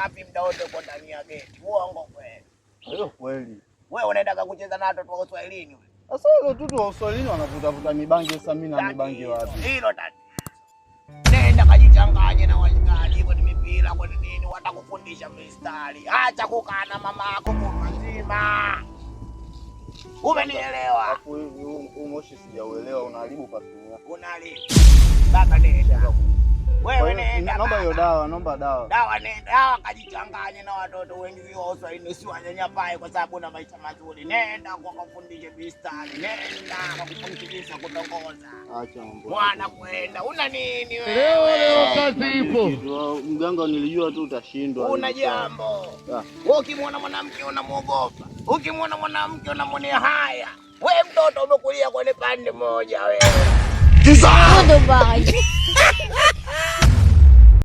wapi muda wote uko ndani ya geti? Uongo kweli? Hiyo kweli. Wewe unaenda kucheza na watoto wa Uswahilini wewe? Sasa wale watoto wa Uswahilini wanavuta mibangi, sasa mimi na mibangi wapi? Hilo tatizo. Nenda kajichanganye na washikaji kwa mipira kwa nini watakufundisha mistari. Acha kukaa na mama yako kwa nzima. Umenielewa? Hapo huu moshi sijauelewa, unaharibu perfume yako. Unaharibu. Baba nenda. Wewe nenda. Naomba hiyo dawa, naomba dawa. Dawa nenda, dawa kajichanganye na watoto wengi wa Uswahilini, si wanyanyapae kwa sababu una maisha mazuri. Nenda kwa kufundisha mistari. Nenda kwa kufundisha kutongoza. Acha mambo. Mwana kwenda. Una nini wewe? Leo kazi ipo. Mganga nilijua tu utashindwa. Una jambo. Wewe ukimwona mwanamke unamuogopa. Ukimwona mwanamke unamwonea haya. Wewe mtoto umekulia kwenye pande moja wewe. Goodbye.